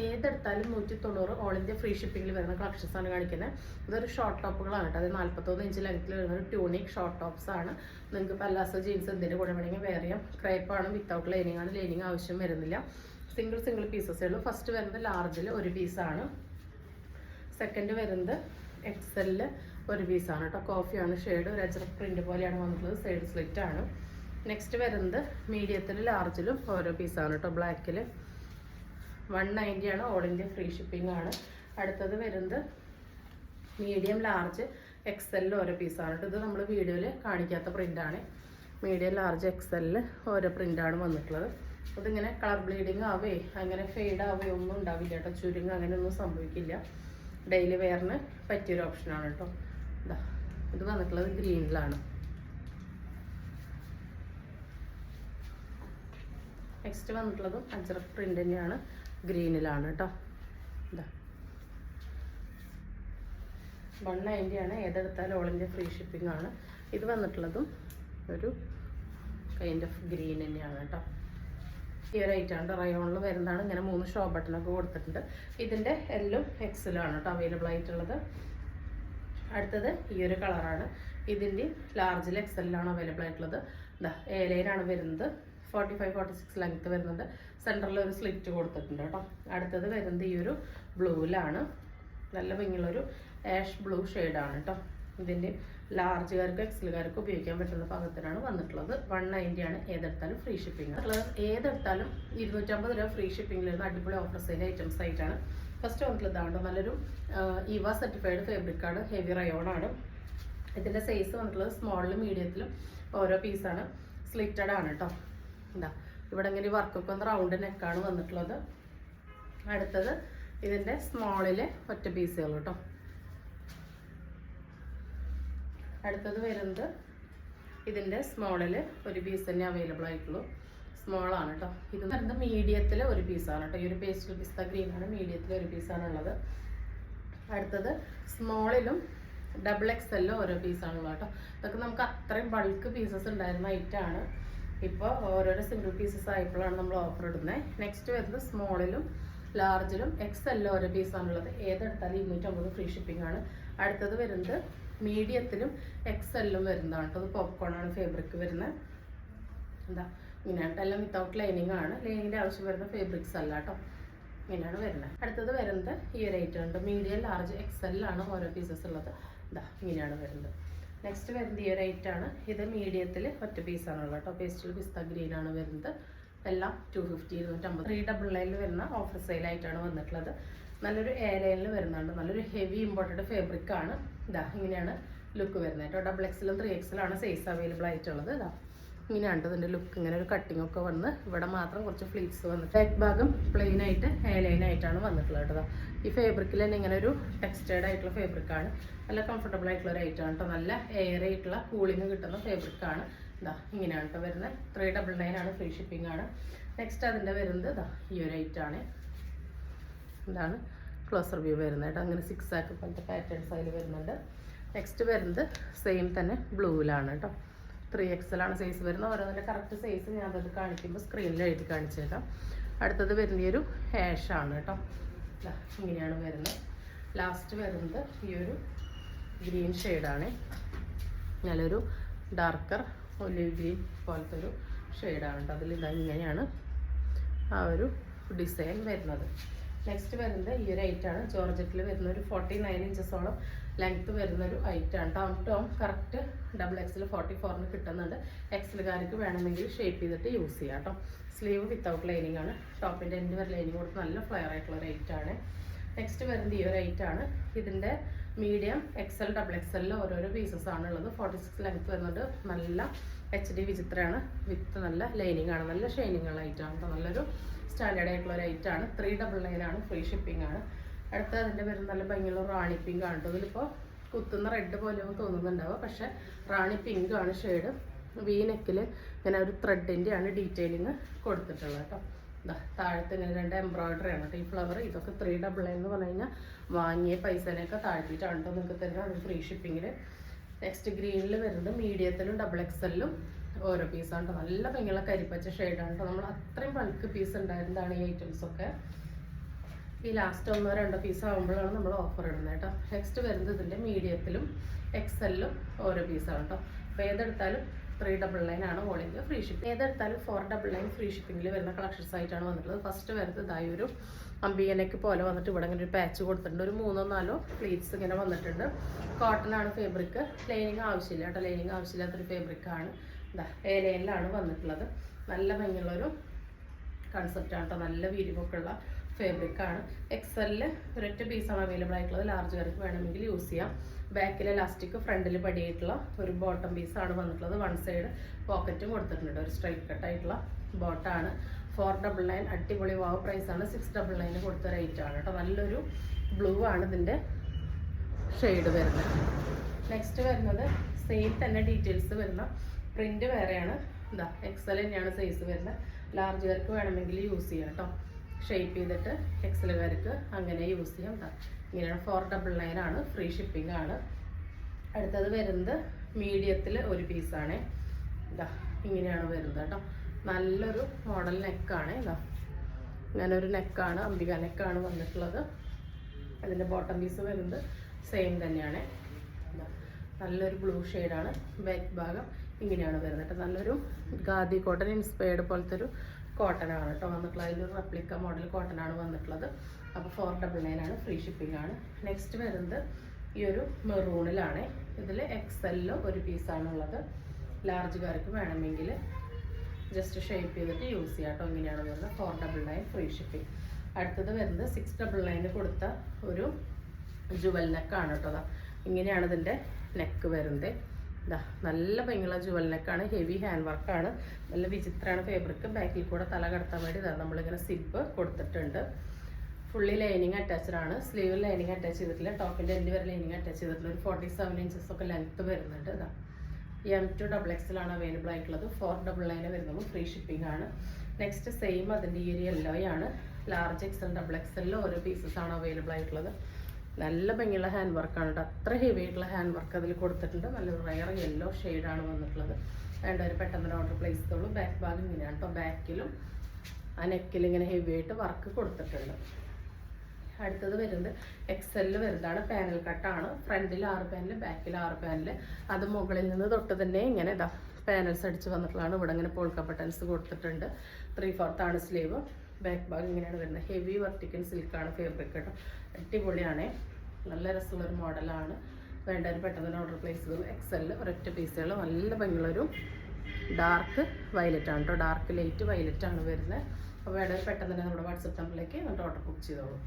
ഏതെടുത്താലും 190 all India free ഷിപ്പിംഗിൽ വരുന്ന collections ആണ് കാണിക്കുന്നത്. ഇതൊരു ഷോർട്ട് ടോപ്പുകളാണ് കേട്ടോ. അത് 41 ഇഞ്ച് ലെങ്ത്തിൽ വരുന്ന ഒരു ട്യൂണിക് ഷോർട്ട് ടോപ്സ് ആണ്. നിങ്ങൾക്ക് പല്ലാസോ ജീൻസ് എന്തിൻ്റെ കൂടെ വേണമെങ്കിൽ വെയർ ചെയ്യാം. ക്രേപ്പാണ്, വിത്തൗട്ട് ലൈനിങ് ആണ്. ലൈനിങ് ആവശ്യം വരുന്നില്ല. സിംഗിൾ പീസസേ ഉള്ളൂ. ഫസ്റ്റ് വരുന്നത് ലാർജിൽ ഒരു പീസാണ്. സെക്കൻഡ് വരുന്നത് എക്സലിൽ ഒരു പീസാണ് കേട്ടോ. കോഫിയാണ് ഷെയ്ഡ്. ഒരു അജ്രക് പ്രിന്റ് പോലെയാണ് വന്നിട്ടുള്ളത്. സൈഡ് സ്ലിറ്റ് ആണ്. നെക്സ്റ്റ് വരുന്നത് മീഡിയത്തിൽ ലാർജിലും ഓരോ പീസാണ് കേട്ടോ. ബ്ലാക്കിൽ 190 ആണ്. ഓൾ ഇന്ത്യ ഫ്രീ ഷിപ്പിംഗ് ആണ്. അടുത്തത് വരുന്നത് മീഡിയം ലാർജ് എക്സലിൽ ഓരോ പീസാണ് കേട്ടോ. ഇത് നമ്മൾ വീഡിയോയിൽ കാണിക്കാത്ത പ്രിൻ്റാണ്. മീഡിയം ലാർജ് എക്സലിൽ ഓരോ പ്രിൻ്റാണ് വന്നിട്ടുള്ളത്. അതിങ്ങനെ കളർ ബ്ലീഡിങ് ആവേ അങ്ങനെ ഫെയ്ഡ് ആവേ ഒന്നും ഉണ്ടാവില്ല കേട്ടോ. ചുരുങ്ങ് അങ്ങനെയൊന്നും സംഭവിക്കില്ല. ഡെയിലി വെയറിന് പറ്റിയൊരു ഓപ്ഷനാണ് കേട്ടോ. ഇതാ ഇത് വന്നിട്ടുള്ളത് ഗ്രീനിലാണ്. നെക്സ്റ്റ് വന്നിട്ടുള്ളതും അജ്രക് പ്രിൻ്റ് തന്നെയാണ്. ഗ്രീനിലാണ് കേട്ടോ. ഇതാ 190 ആണ്. ഏതെടുത്താലും ഓൾ ഇന്ത്യ ഫ്രീ ഷിപ്പിംഗ് ആണ്. ഇത് വന്നിട്ടുള്ളതും ഒരു കൈൻഡ് ഓഫ് ഗ്രീൻ തന്നെയാണ് കേട്ടോ. ഈ ഒരു ഐറ്റാണ് റയോണിൽ വരുന്നതാണ്. ഇങ്ങനെ 3 ഷോ ബട്ടണൊക്കെ കൊടുത്തിട്ടുണ്ട്. ഇതിൻ്റെ എല്ലും എക്സലാണ് കേട്ടോ അവൈലബിൾ ആയിട്ടുള്ളത്. അടുത്തത് ഈ ഒരു കളറാണ്. ഇതിൻ്റെ ലാർജിൽ എക്സലിലാണ് അവൈലബിൾ ആയിട്ടുള്ളത്. ഇതാ ഏലയിലാണ് വരുന്നത്. 45-46 ലെങ്ത്ത് വരുന്നുണ്ട്. സെൻറ്ററിൽ ഒരു സ്ലിറ്റ് കൊടുത്തിട്ടുണ്ട് കേട്ടോ. അടുത്തത് വരുന്നത് ഈ ഒരു ബ്ലൂവിലാണ്. നല്ല ഭംഗിയുള്ളൊരു ആഷ് ബ്ലൂ ഷെയ്ഡാണ് കേട്ടോ. ഇതിൻ്റെ ലാർജുകാർക്ക് എക്സലുകാർക്ക് ഉപയോഗിക്കാൻ പറ്റുന്ന പാകത്തിനാണ് വന്നിട്ടുള്ളത്. 190 ആണ്. ഏതെടുത്താലും ഫ്രീ ഷിപ്പിംഗ്. ഏതെടുത്താലും 250 രൂപ ഫ്രീ ഷിപ്പിംഗിൽ വരുന്ന അടിപൊളി ഓഫർ സെയിൽ ഐറ്റംസ് ആയിട്ടാണ്. ഫസ്റ്റ് വന്നിട്ടുള്ളതാണ് നല്ലൊരു ഇവ സർട്ടിഫൈഡ് ഫാബ്രിക്കാണ്. ഹെവി റയോണാണ്. ഇതിൻ്റെ സൈസ് വന്നിട്ടുള്ളത് സ്മോളിലും മീഡിയത്തിലും ഓരോ പീസാണ്. സ്ലിറ്റഡ് ആണ് കേട്ടോ. എന്താ ഇവിടെ ഇങ്ങനെ വർക്കൊക്കെ ഒന്ന് റൗണ്ട് നെക്കാണ് വന്നിട്ടുള്ളത്. അടുത്തത് ഇതിൻ്റെ സ്മോളിൽ ഒറ്റ പീസുകൾ കേട്ടോ. അടുത്തത് വരുന്നത് ഇതിൻ്റെ സ്മോളിൽ ഒരു പീസ് തന്നെ അവൈലബിൾ ആയിട്ടുള്ളൂ. സ്മോളാണ് കേട്ടോ. ഇത് വരുന്നത് മീഡിയത്തിൽ ഒരു പീസാണ് കേട്ടോ. ഈ ഒരു പേസ്റ്റൽ പിസ്ത ഗ്രീനാണ്. മീഡിയത്തിൽ ഒരു പീസാണ് ഉള്ളത്. അടുത്തത് സ്മോളിലും ഡബിൾ എക്സലിലും ഓരോ പീസാണുള്ളത് കേട്ടോ. ഇതൊക്കെ നമുക്ക് അത്രയും ബൾക്ക് പീസസ് ഉണ്ടായിരുന്ന ഐറ്റമാണ്. ഇപ്പോൾ ഓരോരോ സിംഗിൾ പീസസ് ആയപ്പോഴാണ് നമ്മൾ ഓഫർ ഇടുന്നത്. നെക്സ്റ്റ് വരുന്നത് സ്മോളിലും ലാർജിലും എക്സലിലും ഓരോ പീസാണുള്ളത്. ഏതെടുത്താലും 250 ഫ്രീ ഷിപ്പിംഗ് ആണ്. അടുത്തത് വരുന്നത് മീഡിയത്തിലും എക്സലിലും വരുന്നതാണ് കേട്ടോ. അത് പോപ്കോണാണ് ഫാബ്രിക് വരുന്നത്. എന്താ ഇങ്ങനെയാണ് എല്ലാം വിത്തൗട്ട് ലൈനിങ് ആണ്. ലൈനിങ്ങിൻ്റെ ആവശ്യം വരുന്ന ഫാബ്രിക്സ് അല്ല കേട്ടോ. ഇങ്ങനെയാണ് വരുന്നത്. അടുത്തത് വരുന്നത് ഈ ഒരു ഐറ്റം ഉണ്ട്. മീഡിയം ലാർജ് എക്സലിലാണ് ഓരോ പീസസ് ഉള്ളത്. ഇതാ ഇങ്ങനെയാണ് വരുന്നത്. നെക്സ്റ്റ് വരുന്നത് ഈ ഒരു ഐറ്റാണ്. ഇത് മീഡിയത്തിൽ ഒറ്റ പീസാണുള്ളത് കേട്ടോ. പേസ്റ്റൽ പിസ്ത ഗ്രീനാണ് വരുന്നത്. എല്ലാം 250 250 399 വരുന്ന ഓഫർ സെയിലായിട്ടാണ് വന്നിട്ടുള്ളത്. നല്ലൊരു എ ലൈനിൽ വരുന്നുണ്ട്. നല്ലൊരു ഹെവി ഇമ്പോർട്ടഡ് ഫാബ്രിക്കാണ്. ഇതാ ഇങ്ങനെയാണ് ലുക്ക് വരുന്നത് കേട്ടോ. ഡബിൾ എക്സലും 3XL ആണ് സൈസ് അവൈലബിൾ ആയിട്ടുള്ളത്. ഇതാ ഇങ്ങനെയാണ് ഇതിൻ്റെ ലുക്ക്. ഇങ്ങനെ ഒരു കട്ടിംഗ് ഒക്കെ വന്ന് ഇവിടെ മാത്രം കുറച്ച് ഫ്ലീറ്റ്സ് വന്നിട്ട് ബാക്ക് ഭാഗം പ്ലെയിൻ ആയിട്ട് എ ലൈൻ ആയിട്ടാണ് വന്നിട്ടുള്ളത് കേട്ടോ. ഈ ഫാബ്രിക്കിൽ തന്നെ ഇങ്ങനെ ഒരു ടെക്സ്റ്റേർഡ് ആയിട്ടുള്ള ഫാബ്രിക്കാണ്. നല്ല കംഫർട്ടബിൾ ആയിട്ടുള്ള ഒരു ഐറ്റമാണ് കേട്ടോ. നല്ല എയർ ആയിട്ടുള്ള കൂളിംഗ് കിട്ടുന്ന ഫാബ്രിക്കാണ്. ഇതാ ഇങ്ങനെയാണ് കേട്ടോ വരുന്നത്. 399 ആണ്. ഫ്രീ ഷിപ്പിംഗ് ആണ്. നെക്സ്റ്റ് അതിൻ്റെ വരുന്നത് ഇതാ ഈ ഒരു ഐറ്റാണ്. ഇതാണ് ക്ലോസർ വ്യൂ വരുന്നത് കേട്ടോ. അങ്ങനെ 6 ആക്ക് പോലത്തെ പാറ്റേൺസ് അതിൽ വരുന്നുണ്ട്. നെക്സ്റ്റ് വരുന്നത് സെയിം തന്നെ ബ്ലൂവിലാണ് കേട്ടോ. 3XL ആണ് സൈസ് വരുന്നത്. ഓരോന്നിൻ്റെ കറക്റ്റ് സൈസ് ഞാൻ അത് കാണിക്കുമ്പോൾ സ്ക്രീനിൽ എഴുതി കാണിച്ചേക്കാം. അടുത്തത് വരുന്ന ഈ ഒരു ഹാഷാണ് കേട്ടോ. ഇങ്ങനെയാണ് വരുന്നത്. ലാസ്റ്റ് വരുന്നത് ഈ ഒരു ഗ്രീൻ ഷെയ്ഡാണ്. നല്ലൊരു ഡാർക്കർ ഒലിവ് ഗ്രീൻ പോലത്തെ ഒരു ഷെയ്ഡാണ് കേട്ടോ. അതിൽ ഇതാ ഇങ്ങനെയാണ് ആ ഒരു ഡിസൈൻ വരുന്നത്. നെക്സ്റ്റ് വരുന്നത് ഈ ഒരു ഐറ്റാണ്. ജോർജറ്റിൽ വരുന്ന ഒരു 49 ഇഞ്ചസോളം ലെങ്ത്ത് വരുന്നൊരു ഐറ്റാണ്. ടൗൺ ടോം കറക്റ്റ് ഡബിൾ എക്സിൽ 44 കിട്ടുന്നുണ്ട്. എക്സലുകാർക്ക് വേണമെങ്കിൽ ഷേപ്പ് ചെയ്തിട്ട് യൂസ് ചെയ്യാം കേട്ടോ. സ്ലീവ് വിത്തൗട്ട് ലൈനിങ് ആണ്. ടോപ്പിൻ്റെ എൻഡ് വരെ ലൈനിങ് കൊടുത്ത് നല്ല ഫ്ലെയർ ആയിട്ടുള്ള ഒരു ഐറ്റാണ്. നെക്സ്റ്റ് വരുന്നത് ഈ ഒരു ഐറ്റാണ്. ഇതിൻ്റെ മീഡിയം എക്സൽ ഡബിൾ എക്സലിൽ ഓരോരോ പീസസ് ആണുള്ളത്. 46 ലെങ്ത്ത് വരുന്നുണ്ട്. നല്ല HD വിചിത്രമാണ്. വിത്ത് നല്ല ലൈനിങ് ആണ്. നല്ല ഷൈനിങ് ഉള്ള ഐറ്റാണ് കേട്ടോ. നല്ലൊരു സ്റ്റാൻഡേർഡ് ആയിട്ടുള്ള ഒരു ഐറ്റാണ്. 399 ആണ്. ഫ്രീ ഷിപ്പിംഗ് ആണ്. അടുത്ത അതിൻ്റെ വരുന്ന നല്ല ഭംഗിയുള്ള റാണി പിങ്ക് ആണ് കേട്ടോ. ഇതിലിപ്പോൾ കുത്തുന്ന റെഡ് പോലെയൊന്നും തോന്നുന്നുണ്ടാവുക, പക്ഷേ റാണി പിങ്ക് ആണ് ഷെയ്ഡ്. വി നെക്കിൽ ഇങ്ങനെ ഒരു ത്രെഡിൻ്റെയാണ് ഡീറ്റെയിലിങ് കൊടുത്തിട്ടുള്ളത് കേട്ടോ. താഴത്ത് ഇങ്ങനെ 2 എംബ്രോയിഡറി ആണ് കേട്ടോ. ഈ ഫ്ലവർ ഇതൊക്കെ 399 എന്ന് പറഞ്ഞു കഴിഞ്ഞാൽ വാങ്ങിയ പൈസേനെയൊക്കെ താഴ്ത്തിയിട്ടാണ് കേട്ടോ നിങ്ങൾക്ക് തരുന്നത്. അത് ഫ്രീ ഷിപ്പിങ്ങിൽ. നെക്സ്റ്റ് ഗ്രീനിൽ വരുന്നത് മീഡിയത്തിലും ഡബിൾ എക്സലിലും ഓരോ പീസാണ് കേട്ടോ. നല്ല ഭംഗിയുള്ള കരിപ്പച്ച ഷെയ്ഡാണ് കേട്ടോ. നമ്മൾ അത്രയും ബൾക്ക് പീസ് ഉണ്ടായിരുന്നതാണ് ഈ ഐറ്റംസൊക്കെ. ഈ ലാസ്റ്റ് 1-2 പീസ് ആകുമ്പോഴാണ് നമ്മൾ ഓഫർ ഇടുന്നത് കേട്ടോ. നെക്സ്റ്റ് വരുന്നത് ഇതിൻ്റെ മീഡിയത്തിലും എക്സെല്ലും ഓരോ പീസാണ് കേട്ടോ. അപ്പോൾ ഏതെടുത്താലും 399 ആണ് ഓൾ ഇന്ത്യ ഫ്രീ ഷിപ്പിംഗ്. ഏതെടുത്താലും 499 ഫ്രീ ഷിപ്പിംഗിൽ വരുന്ന കളക്ഷൻസ് ആയിട്ടാണ് വന്നിട്ടുള്ളത്. ഫസ്റ്റ് വരുന്നത് ഇതായി ഒരു അമ്പിയനക്ക് പോലെ വന്നിട്ട് ഇവിടെ ഇങ്ങനെ ഒരു പാച്ച് കൊടുത്തിട്ടുണ്ട്. ഒരു 3-4 പ്ലീറ്റ്സ് ഇങ്ങനെ വന്നിട്ടുണ്ട്. കോട്ടൺ ആണ് ഫാബ്രിക്. ലൈനിങ് ആവശ്യമില്ല കേട്ടോ. ലൈനിങ് ആവശ്യമില്ലാത്തൊരു ഫാബ്രിക്കാണ്. ഇതാ A-ലൈനിലാണ് വന്നിട്ടുള്ളത്. നല്ല ഭംഗിയുള്ളൊരു കൺസെപ്റ്റാണ് കേട്ടോ. നല്ല വീതിയൊക്കെ ഉള്ള ഫാബ്രിക്കാണ്. എക്സെല്ലിൽ ഒരൊറ്റ പീസാണ് അവൈലബിൾ ആയിട്ടുള്ളത്. ലാർജുകാർക്ക് വേണമെങ്കിൽ യൂസ് ചെയ്യാം. ബാക്കിൽ ഇലാസ്റ്റിക്, ഫ്രണ്ടിൽ പടിയായിട്ടുള്ള ഒരു ബോട്ടം പീസാണ് വന്നിട്ടുള്ളത്. വൺ സൈഡ് പോക്കറ്റും കൊടുത്തിട്ടുണ്ട്. ഒരു സ്ട്രൈറ്റ് കട്ടായിട്ടുള്ള ബോട്ടാണ്. 499 അടിപൊളി വാവ് പ്രൈസാണ്. 699 കൊടുത്ത റേറ്റ് ആണ് കേട്ടോ. നല്ലൊരു ബ്ലൂ ആണ് ഇതിൻ്റെ ഷെയ്ഡ് വരുന്നത്. നെക്സ്റ്റ് വരുന്നത് സെയിം തന്നെ ഡീറ്റെയിൽസ് വരുന്ന പ്രിന്റ് വേറെയാണ്. ഇതാ എക്സൽ തന്നെയാണ് സൈസ് വരുന്നത്. ലാർജുകാർക്ക് വേണമെങ്കിൽ യൂസ് ചെയ്യാം കേട്ടോ. ഷേപ്പ് ചെയ്തിട്ട് എക്സലുകാർക്ക് അങ്ങനെ യൂസ് ചെയ്യാം. ഇങ്ങനെയാണ്. 499 ആണ്. ഫ്രീ ഷിപ്പിംഗ് ആണ്. അടുത്തത് വരുന്നത് മീഡിയത്തിൽ ഒരു പീസാണ്. ഇതാ ഇങ്ങനെയാണ് വരുന്നത് കേട്ടോ. നല്ലൊരു മോഡൽ നെക്കാണ്. ഇതാ ഇങ്ങനെ ഒരു നെക്കാണ്, അംബിക നെക്കാണ് വന്നിട്ടുള്ളത്. അതിൻ്റെ ബോട്ടം പീസ് വരുന്നത് സെയിം തന്നെയാണ്. നല്ലൊരു ബ്ലൂ ഷെയ്ഡാണ്. ബാക്ക് ഭാഗം ഇങ്ങനെയാണ് വരുന്നത് കേട്ടോ. നല്ലൊരു ഖാദി കോട്ടൺ ഇൻസ്പയർഡ് പോലത്തെ ഒരു കോട്ടനാണ് കേട്ടോ വന്നിട്ടുള്ളത്. അതിലൊരു റെപ്ലിക്ക മോഡൽ കോട്ടനാണ് വന്നിട്ടുള്ളത്. അപ്പോൾ 499 ആണ്. ഫ്രീ ഷിപ്പിംഗ് ആണ്. നെക്സ്റ്റ് വരുന്നത് ഈ ഒരു മെറൂണിലാണ്. ഇതിൽ എക്സെല്ലിലും ഒരു പീസാണുള്ളത്. ലാർജുകാർക്ക് വേണമെങ്കിൽ ജസ്റ്റ് ഷേപ്പ് ചെയ്തിട്ട് യൂസ് ചെയ്യാം കേട്ടോ. ഇങ്ങനെയാണ് വരുന്നത്. 499 ഫ്രീ ഷിപ്പിംഗ്. അടുത്തത് വരുന്നത് 699 കൊടുത്ത ഒരു ജുവൽ നെക്കാണ് കേട്ടോ. അതാ ഇങ്ങനെയാണ് ഇതിൻ്റെ നെക്ക് വരുന്നത്. ഇതാ നല്ല ഭംഗിയുള്ള ജുവൽ നെക്കാണ്. ഹെവി ഹാൻഡ് വർക്കാണ്. നല്ല വിചിത്രമാണ് ഫാബ്രിക്. ബാക്കിൽ കൂടെ തല കടത്താൻ വേണ്ടി ഇതാ നമ്മളിങ്ങനെ സിപ്പ് കൊടുത്തിട്ടുണ്ട്. ഫുള്ളി ലൈനിങ് അറ്റാച്ച്ഡ് ആണ്. സ്ലീവ് ലൈനിങ് അറ്റാച്ച് ചെയ്തിട്ടില്ല. ടോപ്പിൻ്റെ എൻഡ് വരെ ലൈനിങ് അറ്റാച്ച് ചെയ്തിട്ടുള്ള ഒരു 47 ഇഞ്ചസ് ഒക്കെ ലെങ്ത്ത് വരുന്നുണ്ട്. ഇതാ M2 XXL ആണ് അവൈലബിൾ ആയിട്ടുള്ളത്. 499 വരുന്നത്. ഫ്രീ ഷിപ്പിംഗ് ആണ്. നെക്സ്റ്റ് സെയിം അതിൻ്റെ ഈ ഒരു യെല്ലോ ആണ്. ലാർജ് XL, XXL ഓരോ പീസസ് ആണ് അവൈലബിൾ ആയിട്ടുള്ളത്. നല്ല ഭംഗിയുള്ള ഹാൻഡ് വർക്കാണ് കേട്ടോ. അത്ര ഹെവി ആയിട്ടുള്ള ഹാൻഡ് വർക്ക് അതിൽ കൊടുത്തിട്ടുണ്ട്. നല്ലൊരു റയർ യെല്ലോ ഷെയ്ഡാണ് വന്നിട്ടുള്ളത്. വേണ്ടവർ പെട്ടെന്ന് ഓർഡർ പ്ലേസ് ചെയ്തോളൂ. ബാക്ക് ഭാഗം ഇങ്ങനെയാണ് കേട്ടോ. ബാക്കിലും ആ നെക്കിൽ ഇങ്ങനെ ഹെവി ആയിട്ട് വർക്ക് കൊടുത്തിട്ടുണ്ട്. അടുത്തത് വരുന്നത് എക്സെല്ലിൽ വരുന്നതാണ്. പാനൽ കട്ടാണ്. ഫ്രണ്ടിൽ 6 പാനൽ, ബാക്കിൽ 6 പാനൽ. അത് മുകളിൽ നിന്ന് തൊട്ട് തന്നെ ഇങ്ങനെ ഇതാ പാനൽസ് അടിച്ച് വന്നിട്ടുള്ളതാണ്. ഇവിടെ ഇങ്ങനെ പോൾക്ക ബട്ടൺസ് കൊടുത്തിട്ടുണ്ട്. 3/4 ആണ് സ്ലീവ്. ബാക്ക് ഭാഗം ഇങ്ങനെയാണ് വരുന്നത്. ഹെവി വെർട്ടിക്കൽ സിൽക്കാണ് ഫാബ്രിക് കേട്ടോ. അടിപൊളിയാണ്. നല്ല രസമുള്ളൊരു മോഡലാണ്. വേണ്ടവർ പെട്ടെന്ന് ഓർഡർ പ്ലേസ് ചെയ്തു. എക്സെല്ലിൽ ഒരൊറ്റ പീസുകൾ. നല്ല ഭംഗിയുള്ളൊരു ഡാർക്ക് വയലറ്റ് ആണ് കേട്ടോ. ഡാർക്ക് ലൈറ്റ് വയലറ്റ് ആണ് വരുന്നത്. അപ്പോൾ വേണ്ടവർ പെട്ടെന്ന് തന്നെ നമ്മുടെ വാട്സപ്പ് നമ്പറിലേക്ക് എന്നിട്ട് ഓർഡർ ബുക്ക് ചെയ്തോളൂ.